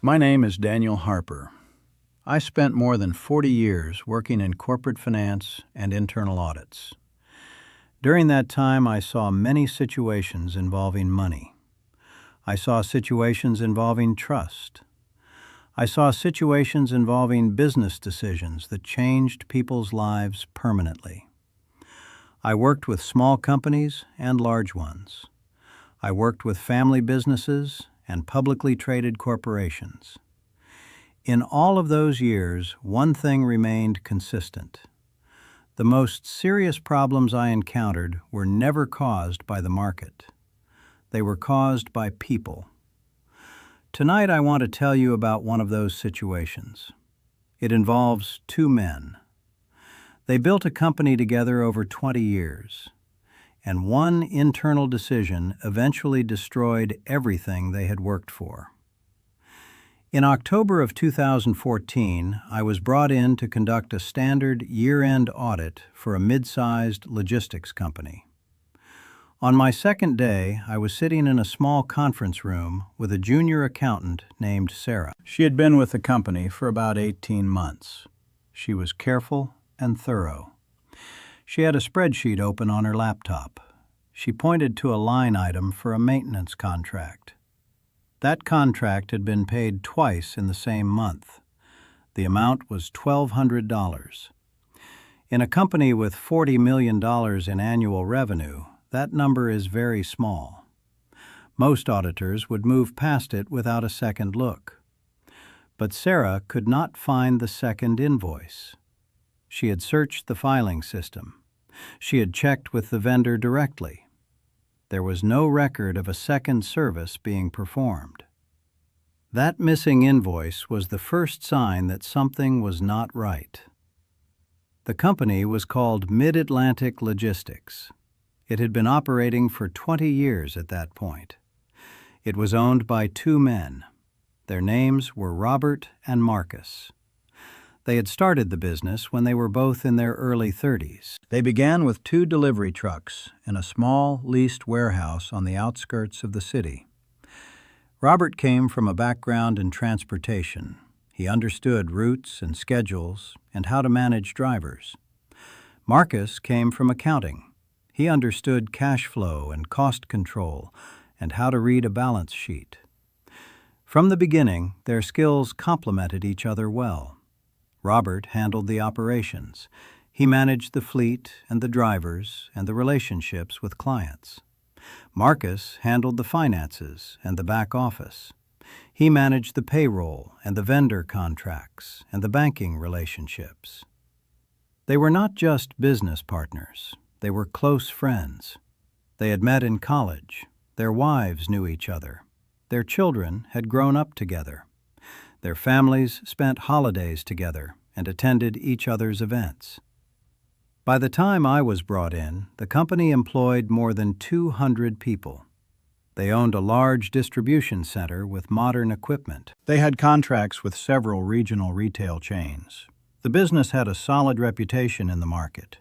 My name is Daniel Harper. I spent more than 40 years working in corporate finance and internal audits. During that time, I saw many situations involving money. I saw situations involving trust. I saw situations involving business decisions that changed people's lives permanently. I worked with small companies and large ones. I worked with family businesses and publicly traded corporations. In all of those years, one thing remained consistent. The most serious problems I encountered were never caused by the market. They were caused by people. Tonight I want to tell you about one of those situations. It involves two men. They built a company together over 20 years, and one internal decision eventually destroyed everything they had worked for. In October of 2014, I was brought in to conduct a standard year-end audit for a mid-sized logistics company. On my second day, I was sitting in a small conference room with a junior accountant named Sarah. She had been with the company for about 18 months. She was careful and thorough. She had a spreadsheet open on her laptop. She pointed to a line item for a maintenance contract. That contract had been paid twice in the same month. The amount was $1,200. In a company with $40 million in annual revenue, that number is very small. Most auditors would move past it without a second look. But Sarah could not find the second invoice. She had searched the filing system. She had checked with the vendor directly. There was no record of a second service being performed. That missing invoice was the first sign that something was not right. The company was called Mid-Atlantic Logistics. It had been operating for 20 years at that point. It was owned by two men. Their names were Robert and Marcus. They had started the business when they were both in their early 30s. They began with 2 delivery trucks in a small, leased warehouse on the outskirts of the city. Robert came from a background in transportation. He understood routes and schedules and how to manage drivers. Marcus came from accounting. He understood cash flow and cost control and how to read a balance sheet. From the beginning, their skills complemented each other well. Robert handled the operations. He managed the fleet and the drivers and the relationships with clients. Marcus handled the finances and the back office. He managed the payroll and the vendor contracts and the banking relationships. They were not just business partners. They were close friends. They had met in college. Their wives knew each other. Their children had grown up together. Their families spent holidays together and attended each other's events. By the time I was brought in, the company employed more than 200 people. They owned a large distribution center with modern equipment. They had contracts with several regional retail chains. The business had a solid reputation in the market.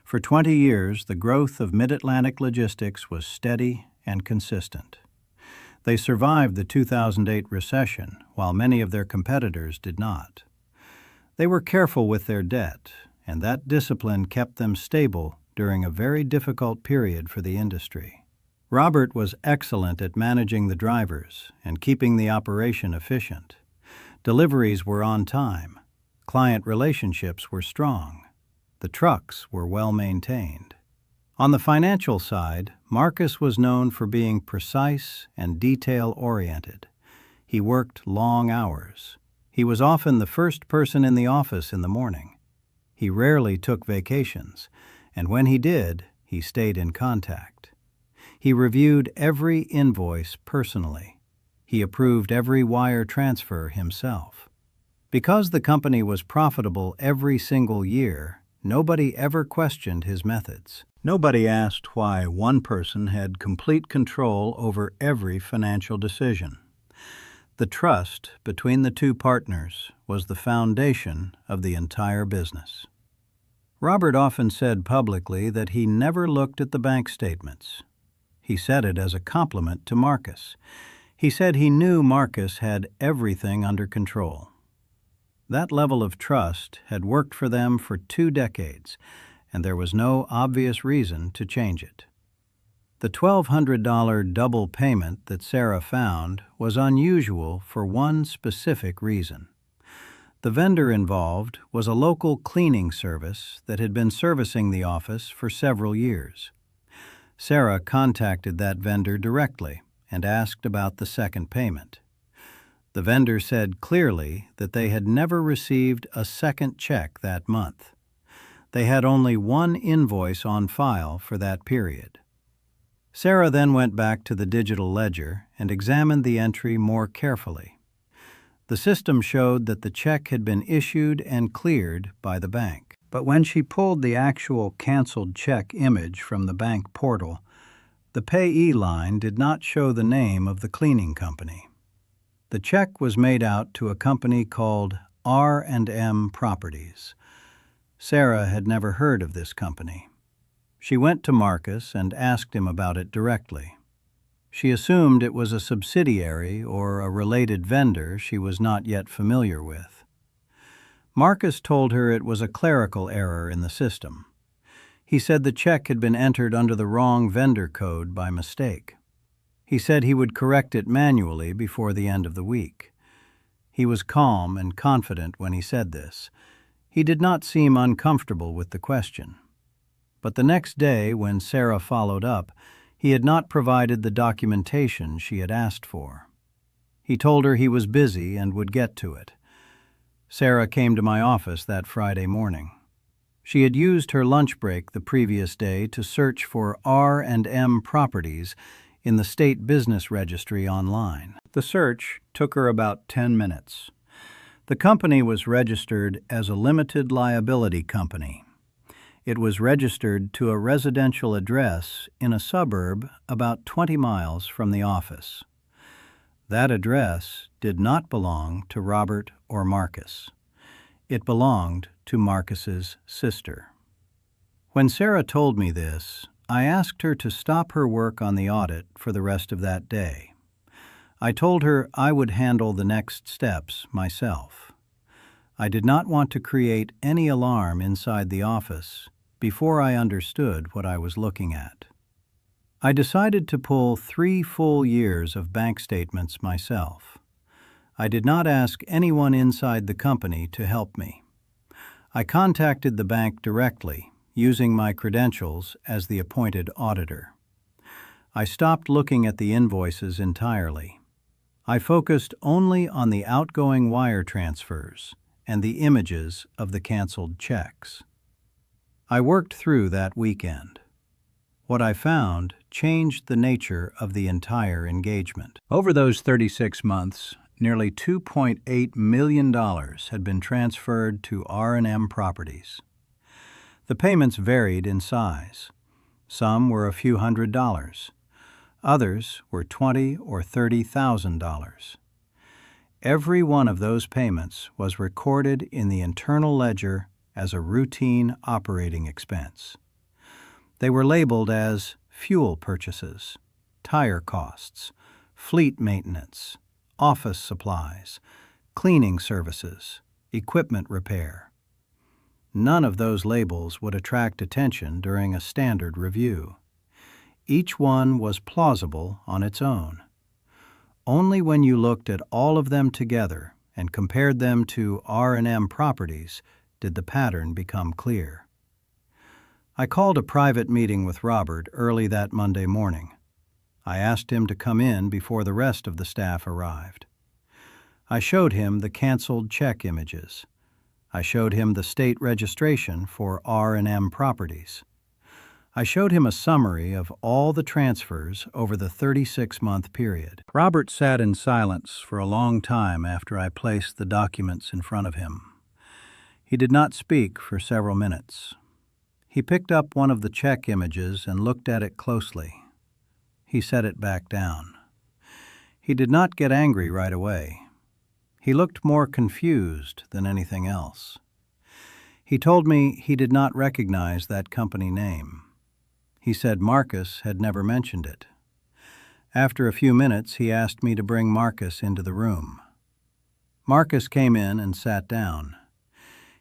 For 20 years, the growth of Mid-Atlantic Logistics was steady and consistent. They survived the 2008 recession, while many of their competitors did not. They were careful with their debt, and that discipline kept them stable during a very difficult period for the industry. Robert was excellent at managing the drivers and keeping the operation efficient. Deliveries were on time. Client relationships were strong. The trucks were well maintained. On the financial side, Marcus was known for being precise and detail-oriented. He worked long hours. He was often the first person in the office in the morning. He rarely took vacations, and when he did, he stayed in contact. He reviewed every invoice personally. He approved every wire transfer himself. Because the company was profitable every single year, nobody ever questioned his methods. Nobody asked why one person had complete control over every financial decision. The trust between the two partners was the foundation of the entire business. Robert often said publicly that he never looked at the bank statements. He said it as a compliment to Marcus. He said he knew Marcus had everything under control. That level of trust had worked for them for 2 decades, and there was no obvious reason to change it. The $1,200 double payment that Sarah found was unusual for one specific reason. The vendor involved was a local cleaning service that had been servicing the office for several years. Sarah contacted that vendor directly and asked about the second payment. The vendor said clearly that they had never received a second check that month. They had only one invoice on file for that period. Sarah then went back to the digital ledger and examined the entry more carefully. The system showed that the check had been issued and cleared by the bank. But when she pulled the actual canceled check image from the bank portal, the payee line did not show the name of the cleaning company. The check was made out to a company called R&M Properties. Sarah had never heard of this company. She went to Marcus and asked him about it directly. She assumed it was a subsidiary or a related vendor she was not yet familiar with. Marcus told her it was a clerical error in the system. He said the check had been entered under the wrong vendor code by mistake. He said he would correct it manually before the end of the week. He was calm and confident when he said this. He did not seem uncomfortable with the question. But the next day, when Sarah followed up, he had not provided the documentation she had asked for. He told her he was busy and would get to it. Sarah came to my office that Friday morning. She had used her lunch break the previous day to search for R&M Properties in the State Business Registry online. The search took her about 10 minutes. The company was registered as a limited liability company. It was registered to a residential address in a suburb about 20 miles from the office. That address did not belong to Robert or Marcus. It belonged to Marcus's sister. When Sarah told me this, I asked her to stop her work on the audit for the rest of that day. I told her I would handle the next steps myself. I did not want to create any alarm inside the office before I understood what I was looking at. I decided to pull 3 full years of bank statements myself. I did not ask anyone inside the company to help me. I contacted the bank directly, using my credentials as the appointed auditor. I stopped looking at the invoices entirely. I focused only on the outgoing wire transfers and the images of the canceled checks. I worked through that weekend. What I found changed the nature of the entire engagement. Over those 36 months, nearly $2.8 million had been transferred to R&M Properties. The payments varied in size. Some were a few $100s. Others were $20,000 or $30,000. Every one of those payments was recorded in the internal ledger as a routine operating expense. They were labeled as fuel purchases, tire costs, fleet maintenance, office supplies, cleaning services, equipment repair. None of those labels would attract attention during a standard review. Each one was plausible on its own. Only when you looked at all of them together and compared them to R&M Properties did the pattern become clear. I called a private meeting with Robert early that Monday morning. I asked him to come in before the rest of the staff arrived. I showed him the canceled check images. I showed him the state registration for R&M Properties. I showed him a summary of all the transfers over the 36-month period. Robert sat in silence for a long time after I placed the documents in front of him. He did not speak for several minutes. He picked up one of the check images and looked at it closely. He set it back down. He did not get angry right away. He looked more confused than anything else. He told me he did not recognize that company name. He said Marcus had never mentioned it. After a few minutes, he asked me to bring Marcus into the room. Marcus came in and sat down.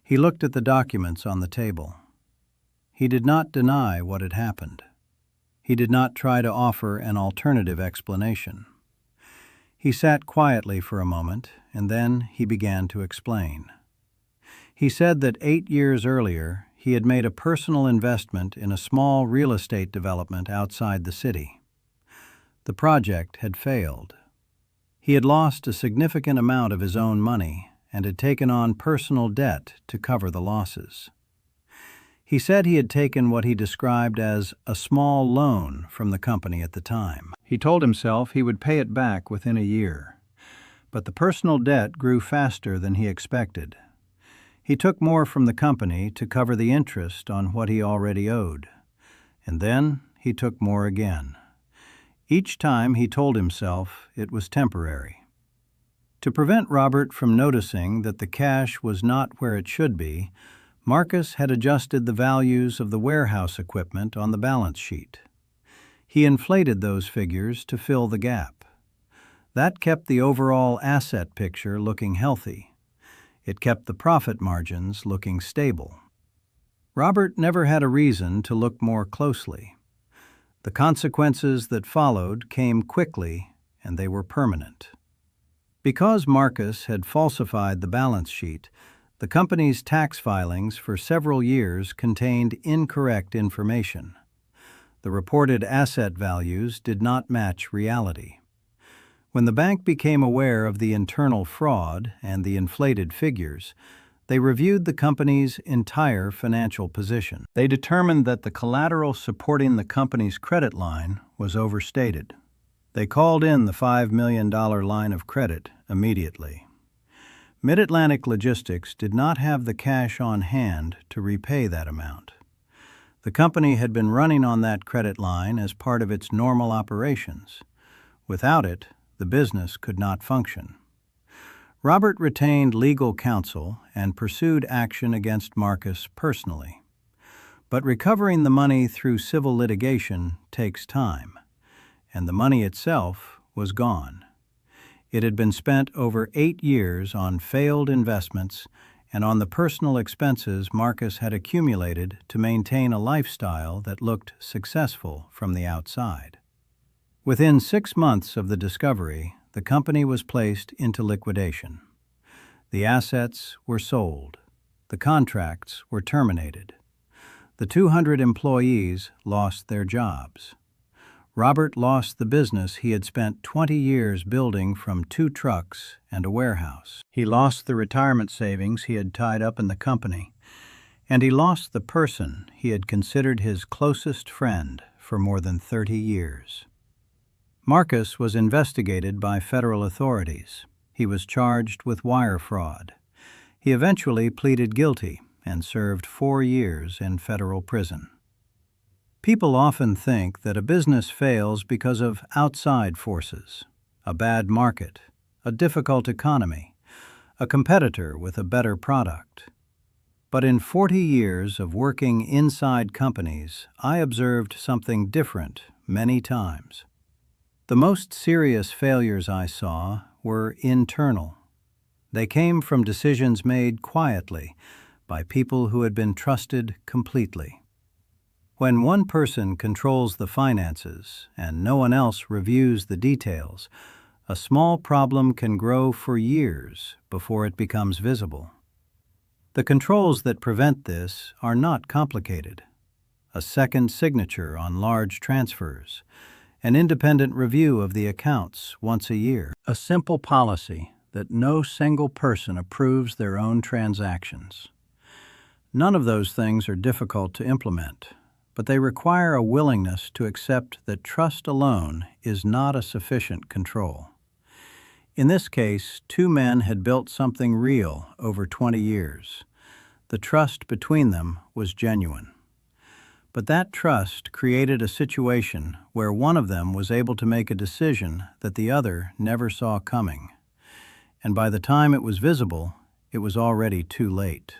He looked at the documents on the table. He did not deny what had happened. He did not try to offer an alternative explanation. He sat quietly for a moment, and then he began to explain. He said that 8 years earlier, he had made a personal investment in a small real estate development outside the city. The project had failed. He had lost a significant amount of his own money and had taken on personal debt to cover the losses. He said he had taken what he described as a small loan from the company at the time. He told himself he would pay it back within a year, but the personal debt grew faster than he expected. He took more from the company to cover the interest on what he already owed, and then he took more again. Each time he told himself it was temporary. To prevent Robert from noticing that the cash was not where it should be, Marcus had adjusted the values of the warehouse equipment on the balance sheet. He inflated those figures to fill the gap. That kept the overall asset picture looking healthy. It kept the profit margins looking stable. Robert never had a reason to look more closely. The consequences that followed came quickly, and they were permanent. Because Marcus had falsified the balance sheet, the company's tax filings for several years contained incorrect information. The reported asset values did not match reality. When the bank became aware of the internal fraud and the inflated figures, they reviewed the company's entire financial position. They determined that the collateral supporting the company's credit line was overstated. They called in the $5 million line of credit immediately. Mid-Atlantic Logistics did not have the cash on hand to repay that amount. The company had been running on that credit line as part of its normal operations. Without it, the business could not function. Robert retained legal counsel and pursued action against Marcus personally. But recovering the money through civil litigation takes time, and the money itself was gone. It had been spent over 8 years on failed investments and on the personal expenses Marcus had accumulated to maintain a lifestyle that looked successful from the outside. Within 6 months of the discovery, the company was placed into liquidation. The assets were sold. The contracts were terminated. The 200 employees lost their jobs. Robert lost the business he had spent 20 years building from 2 trucks and a warehouse. He lost the retirement savings he had tied up in the company, and he lost the person he had considered his closest friend for more than 30 years. Marcus was investigated by federal authorities. He was charged with wire fraud. He eventually pleaded guilty and served 4 years in federal prison. People often think that a business fails because of outside forces, a bad market, a difficult economy, a competitor with a better product. But in 40 years of working inside companies, I observed something different many times. The most serious failures I saw were internal. They came from decisions made quietly by people who had been trusted completely. When one person controls the finances and no one else reviews the details, a small problem can grow for years before it becomes visible. The controls that prevent this are not complicated. A second signature on large transfers, an independent review of the accounts once a year, a simple policy that no single person approves their own transactions. None of those things are difficult to implement, but they require a willingness to accept that trust alone is not a sufficient control. In this case, 2 men had built something real over 20 years. The trust between them was genuine. But that trust created a situation where one of them was able to make a decision that the other never saw coming. And by the time it was visible, it was already too late.